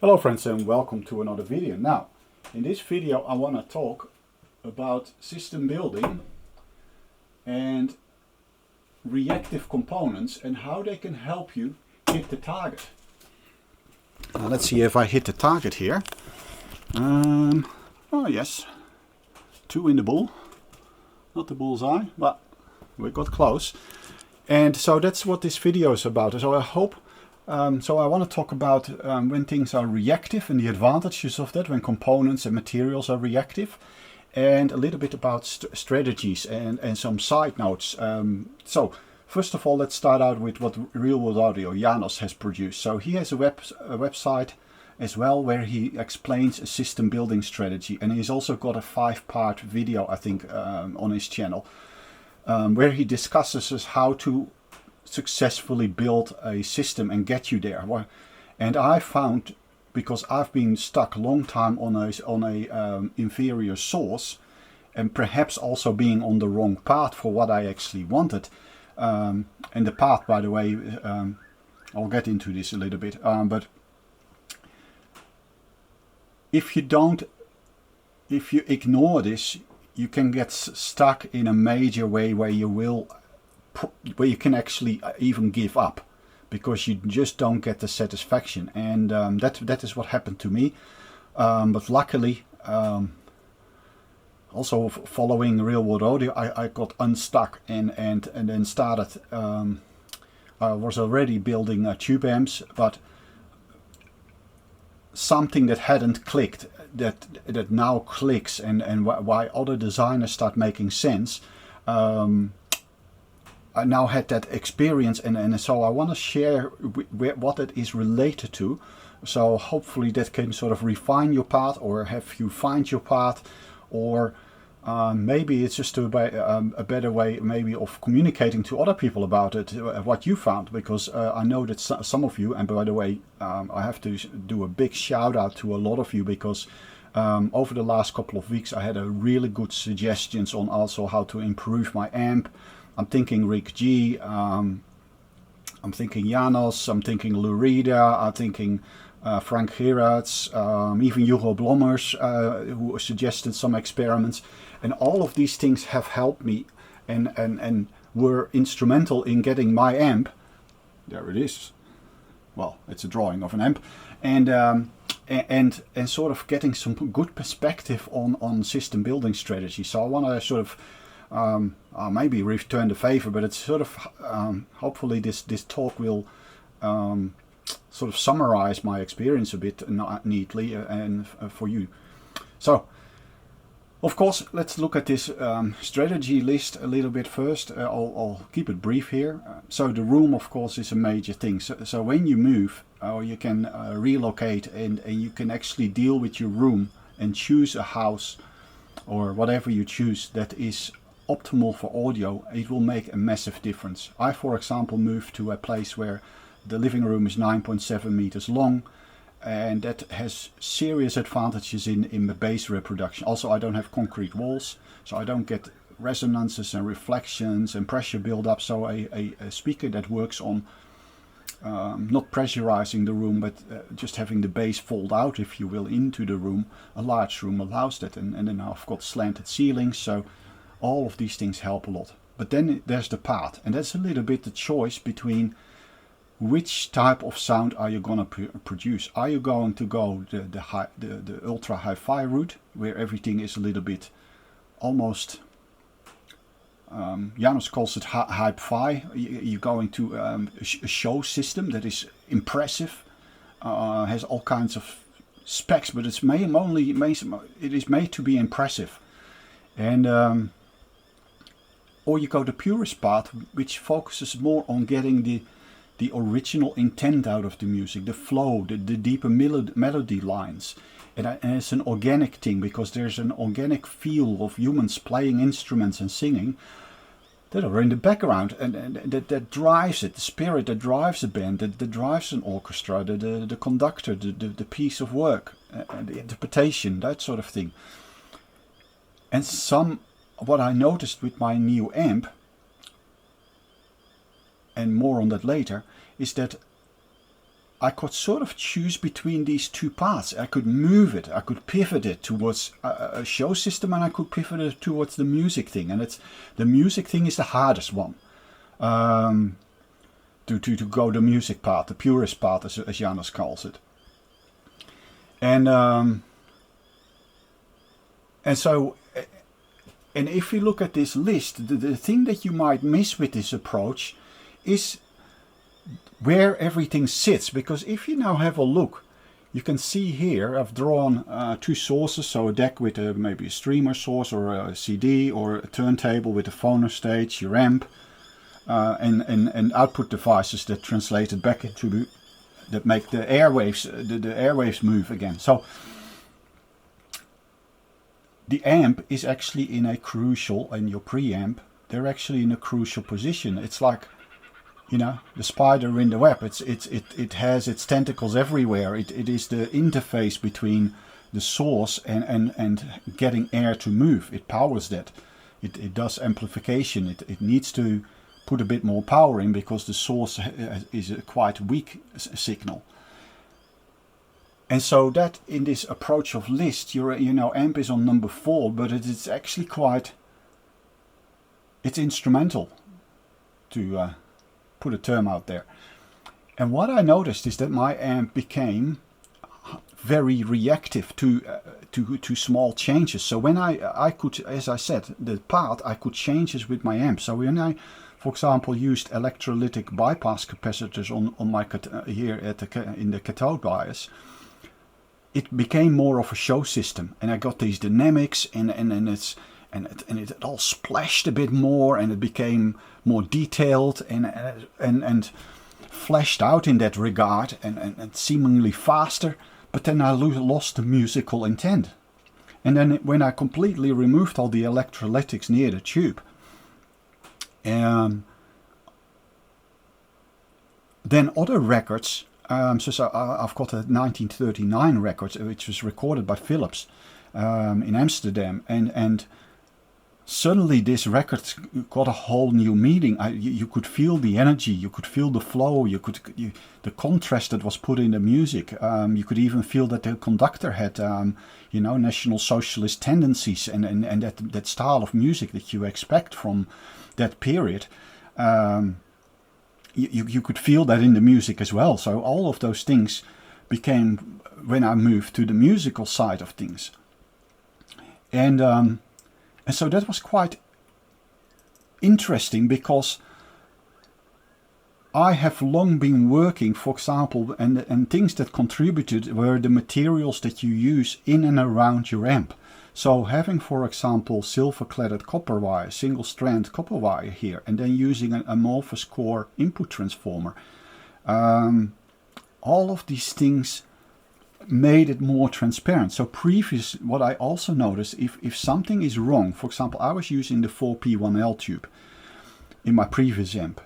Hello friends and welcome to another video. Now, in this video I want to talk about system building and reactive components and how they can help you hit the target. Now let's see if I hit the target here. Oh yes, 2 in the bull. Not the bullseye, but we got close. And so that's what this video is about. So I hope so I want to talk about when things are reactive and the advantages of that, when components and materials are reactive, and a little bit about strategies and some side notes. So first of all, let's start out with what Real World Audio Janos has produced. So he has a website as well where he explains a system building strategy, and he's also got a 5-part video, I think, on his channel, where he discusses how to successfully build a system and get you there. And I found, because I've been stuck a long time on a inferior source, and perhaps also being on the wrong path for what I actually wanted. And the path, by the way, I'll get into this a little bit, but if you ignore this, you can get stuck in a major way where you can actually even give up, because you just don't get the satisfaction. And that is what happened to me. But luckily, also following Real World Audio, I got unstuck and then started. I was already building tube amps, but something that hadn't clicked, that now clicks, and why other designers start making sense. I now had that experience, and so I want to share what it is related to. So hopefully that can sort of refine your path, or have you find your path, or maybe it's just a better way maybe of communicating to other people about it, what you found, because I know that some of you, and by the way, I have to do a big shout out to a lot of you, because over the last couple of weeks I had a really good suggestions on also how to improve my amp. I'm thinking Rick G, I'm thinking Janos, I'm thinking Lou Rita, I'm thinking Frank Gerards, even Hugo Blommers, who suggested some experiments. And all of these things have helped me and were instrumental in getting my amp, there it is, well, it's a drawing of an amp, and sort of getting some good perspective on system building strategy. So I want to sort of maybe return the favor, but it's sort of hopefully this talk will sort of summarize my experience a bit neatly and for you. So of course, let's look at this strategy list a little bit first. I'll keep it brief here. So the room, of course, is a major thing. So when you move, or you can relocate, and you can actually deal with your room and choose a house or whatever you choose that is optimal for audio, it will make a massive difference. I, for example, moved to a place where the living room is 9.7 meters long, and that has serious advantages in the bass reproduction. Also, I don't have concrete walls, so I don't get resonances and reflections and pressure buildup. So a speaker that works on not pressurizing the room, but just having the bass fold out, if you will, into the room, a large room allows that. And then I've got slanted ceilings, so all of these things help a lot. But then there's the path, and that's a little bit the choice between which type of sound are you going to produce. Are you going to go the ultra hi-fi route, where everything is a little bit almost, Janos calls it hi-fi. You're going to a show system that is impressive, has all kinds of specs, but it is made to be impressive. And or you go the purist path, which focuses more on getting the original intent out of the music, the flow, the deeper melody lines. And it's an organic thing, because there's an organic feel of humans playing instruments and singing that are in the background, and that drives it, the spirit that drives a band, that drives an orchestra, the conductor, the piece of work, the interpretation, that sort of thing. And what I noticed with my new amp, and more on that later, is that I could sort of choose between these two paths. I could move it, I could pivot it towards a show system, and I could pivot it towards the music thing. And the music thing is the hardest one. To go the music path, the purist path, as Janos calls it. And so, and if you look at this list, the thing that you might miss with this approach is where everything sits. Because if you now have a look, you can see here I've drawn two sources, so a deck with maybe a streamer source or a CD, or a turntable with a phono stage, your amp, and output devices that translate it back into that make the airwaves the airwaves move again. So the amp is actually in a crucial, and your preamp, they're actually in a crucial position. It's like, you know, the spider in the web. It has its tentacles everywhere. It is the interface between the source and getting air to move. It powers that. It does amplification. It needs to put a bit more power in because the source is a quite weak signal. And so that in this approach of list, amp is on number 4, but it's actually quite, it's instrumental, to put a term out there. And what I noticed is that my amp became very reactive to small changes. So when I could, as I said, the path, I could change this with my amp. So when I, for example, used electrolytic bypass capacitors on my here in the cathode bias, it became more of a show system, and I got these dynamics, and it all splashed a bit more, and it became more detailed and fleshed out in that regard, and seemingly faster. But then I lost the musical intent. And then when I completely removed all the electrolytics near the tube, then other records. So I've got a 1939 record, which was recorded by Philips in Amsterdam, and suddenly this record got a whole new meaning. You could feel the energy, you could feel the flow, the contrast that was put in the music. You could even feel that the conductor had, National Socialist tendencies, and that style of music that you expect from that period. You could feel that in the music as well. So all of those things became, when I moved to the musical side of things. And so that was quite interesting, because I have long been working, for example, and things that contributed were the materials that you use in and around your amp. So having, for example, silver-cladded copper wire, single-strand copper wire here, and then using an amorphous core input transformer. All of these things made it more transparent. So what I also noticed, if something is wrong, for example, I was using the 4P1L tube in my previous amp.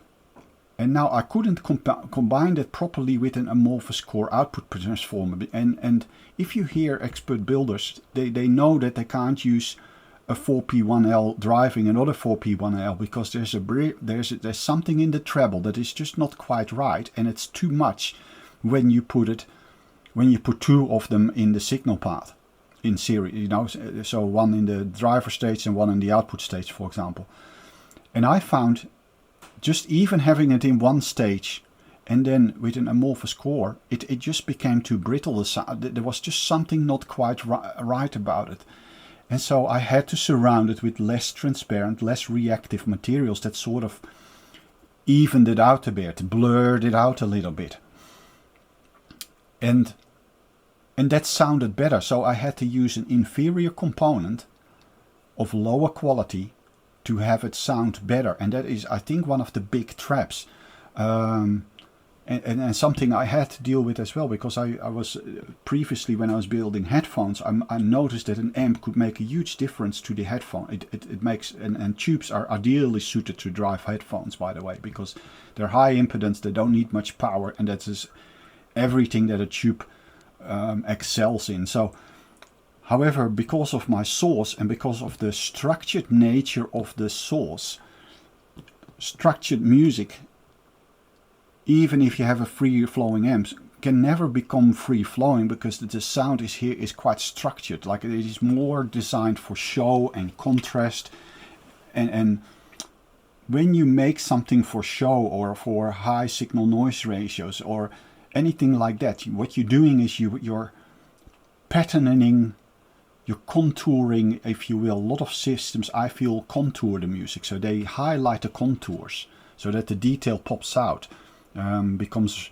And now I couldn't combine that properly with an amorphous core output transformer. And if you hear expert builders, they know that they can't use a 4P1L driving another 4P1L, because there's something in the treble that is just not quite right, and it's too much when you put two of them in the signal path in series. So one in the driver stage and one in the output stage, for example. And I found, just even having it in one stage and then with an amorphous core, it just became too brittle. There was just something not quite right about it. And so I had to surround it with less transparent, less reactive materials that sort of evened it out a bit, blurred it out a little bit. And that sounded better. So I had to use an inferior component of lower quality to have it sound better. And that is, I think, one of the big traps. And something I had to deal with as well, because I was previously, when I was building headphones, I noticed that an amp could make a huge difference to the headphone. It makes, and tubes are ideally suited to drive headphones, by the way, because they're high impedance, they don't need much power, and that is everything that a tube excels in. So, however, because of my source and because of the structured nature of the source, structured music, even if you have a free flowing amp, can never become free-flowing, because the sound is quite structured. Like, it is more designed for show and contrast, and when you make something for show or for high signal noise ratios or anything like that, what you're doing is you're patterning, you're contouring, if you will. A lot of systems, I feel, contour the music, so they highlight the contours so that the detail pops out, becomes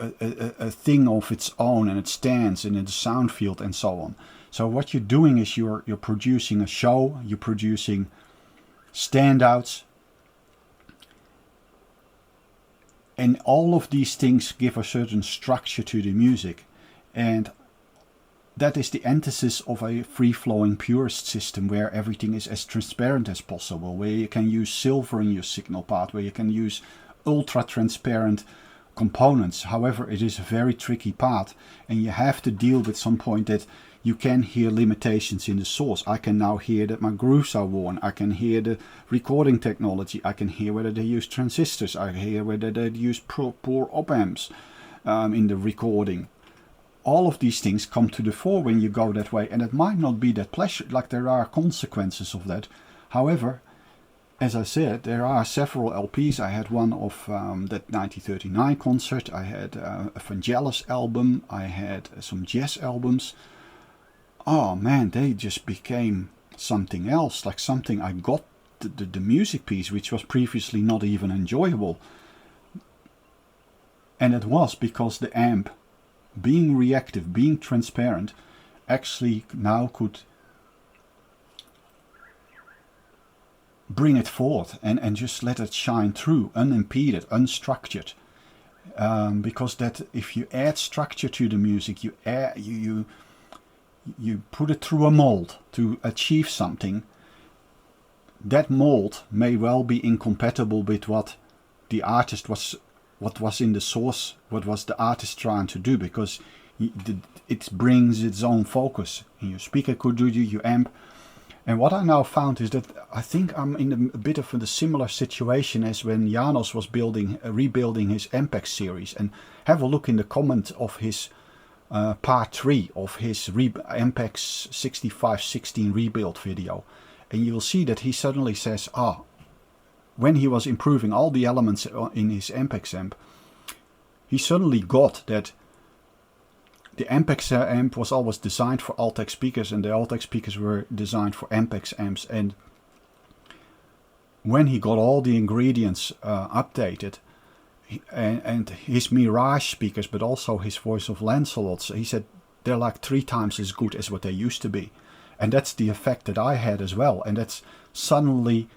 a thing of its own, and it stands in the sound field and so on. So what you're doing is you're producing a show, you're producing standouts, and all of these things give a certain structure to the music, and that is the antithesis of a free-flowing purist system, where everything is as transparent as possible, where you can use silver in your signal path, where you can use ultra-transparent components. However, it is a very tricky path, and you have to deal with some point that you can hear limitations in the source. I can now hear that my grooves are worn. I can hear the recording technology. I can hear whether they use transistors. I hear whether they use poor op amps in the recording. All of these things come to the fore when you go that way, and it might not be that pleasure. Like, there are consequences of that. However, as I said, there are several LPs. I had one of that 1939 concert. I had a Vangelis album. I had some jazz albums. Oh man, they just became something else, like something I got the music piece, which was previously not even enjoyable. And it was because the amp, being reactive, being transparent, actually now could bring it forth and just let it shine through, unimpeded, unstructured. Because that, if you add structure to the music, you put it through a mold to achieve something. That mold may well be incompatible with what the artist was, what was in the source, what was the artist trying to do, because it brings its own focus. And your speaker could do your amp. And what I now found is that I think I'm in a bit of a similar situation as when Janos was rebuilding his Ampex series. And have a look in the comment of his part 3 of his Ampex 6516 rebuild video, and you'll see that he suddenly says, when he was improving all the elements in his Ampex amp, he suddenly got that the Ampex amp was always designed for Altec speakers, and the Altec speakers were designed for Ampex amps. And when he got all the ingredients updated, and his Mirage speakers, but also his Voice of Lancelots, he said they're like 3 times as good as what they used to be. And that's the effect that I had as well. And that's suddenly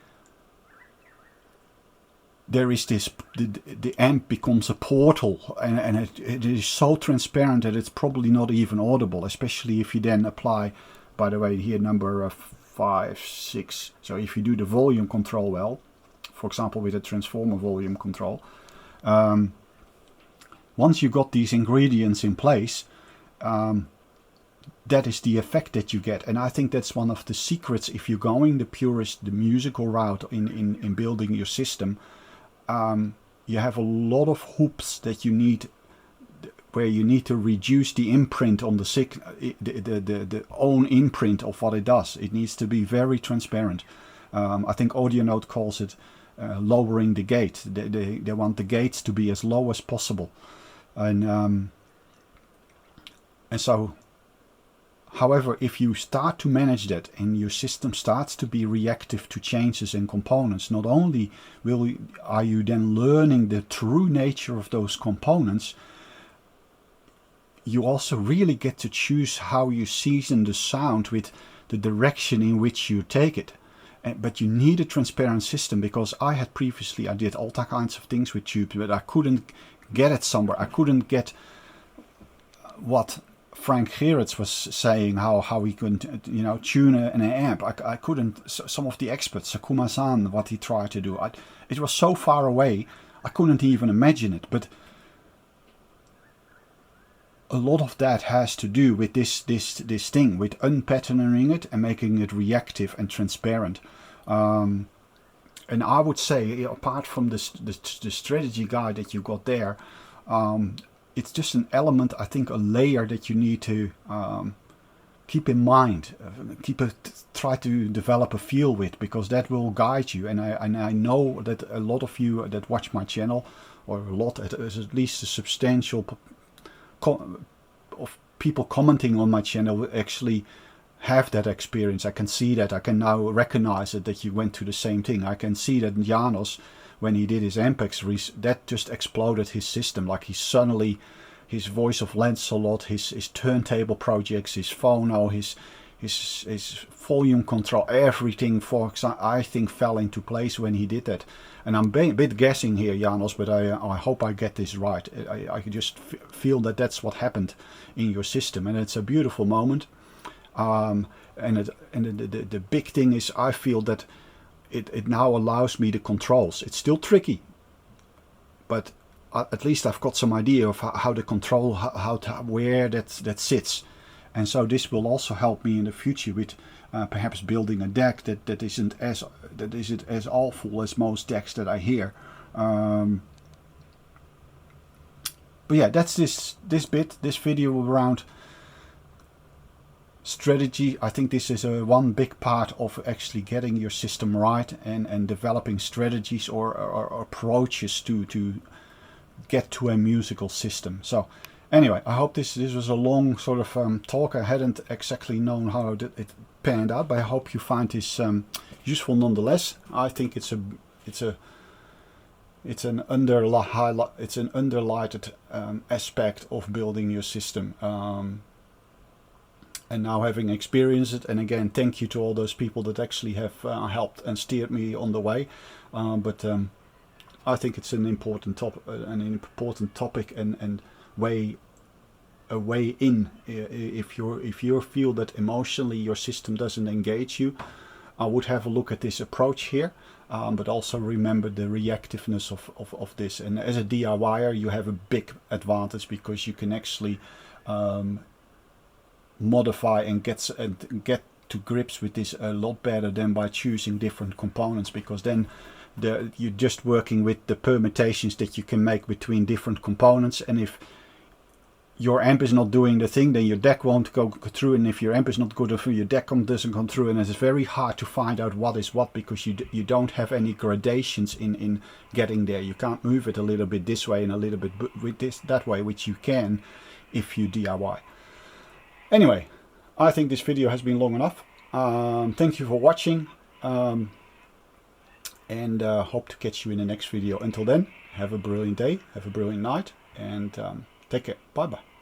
there is this, the amp becomes a portal, and it is so transparent that it's probably not even audible, especially if you then apply, by the way, here number 5, 6. So if you do the volume control well, for example with a transformer volume control, once you got these ingredients in place, that is the effect that you get. And I think that's one of the secrets if you're going the purist, the musical route in building your system. You have a lot of hoops that you need, where you need to reduce the imprint on the own imprint of what it does. It needs to be very transparent. I think AudioNote calls it lowering the gate. They want the gates to be as low as possible, and so, however, if you start to manage that and your system starts to be reactive to changes in components, not only are you then learning the true nature of those components, you also really get to choose how you season the sound with the direction in which you take it. But you need a transparent system, because I did all kinds of things with tubes, but I couldn't get it somewhere. I couldn't get what Frank Gerrits was saying, how he could tune an amp. I couldn't. Some of the experts, Sakuma-san, what he tried to do, it was so far away, I couldn't even imagine it. But a lot of that has to do with this thing, with unpatterning it and making it reactive and transparent. And I would say, apart from the strategy guide that you got there, it's just an element, I think, a layer that you need to keep in mind, try to develop a feel with, because that will guide you. And I know that a lot of you that watch my channel, or a lot, at least a substantial of people commenting on my channel will actually have that experience. I can see that. I can now recognize it, that you went through the same thing. I can see that Janos, when he did his Ampex, that just exploded his system. Like he suddenly, his voice of Lancelot, his turntable projects, his phono, his volume control, everything, for example, I think fell into place when he did that. And I'm a bit guessing here, Janos, but I hope I get this right. I just feel that that's what happened in your system, and it's a beautiful moment. And the big thing is, I feel that it now allows me the controls. It's still tricky, but at least I've got some idea of how the control, where that sits. And so this will also help me in the future with perhaps building a deck that isn't as awful as most decks that I hear. But yeah, that's this video around strategy. I think this is one big part of actually getting your system right, and developing strategies or approaches to get to a musical system. So anyway, I hope this was a long sort of talk. I hadn't exactly known how it panned out, but I hope you find this useful nonetheless. I think it's an underlighted aspect of building your system. And now, having experienced it, and again, thank you to all those people that actually have helped and steered me on the way. But I think it's an important topic, and a way in. If you feel that emotionally your system doesn't engage you, I would have a look at this approach here. But also remember the reactiveness of this. And as a DIYer, you have a big advantage, because you can actually modify and get to grips with this a lot better than by choosing different components, because then you're just working with the permutations that you can make between different components. And if your amp is not doing the thing, then your deck won't go through, and if your amp is not good through, your deck doesn't come through, and it's very hard to find out what is what, because you don't have any gradations in getting there. You can't move it a little bit this way and a little bit with that way, which you can if you DIY. Anyway, I think this video has been long enough. Thank you for watching, and hope to catch you in the next video. Until then, have a brilliant day, have a brilliant night, and take care. Bye bye.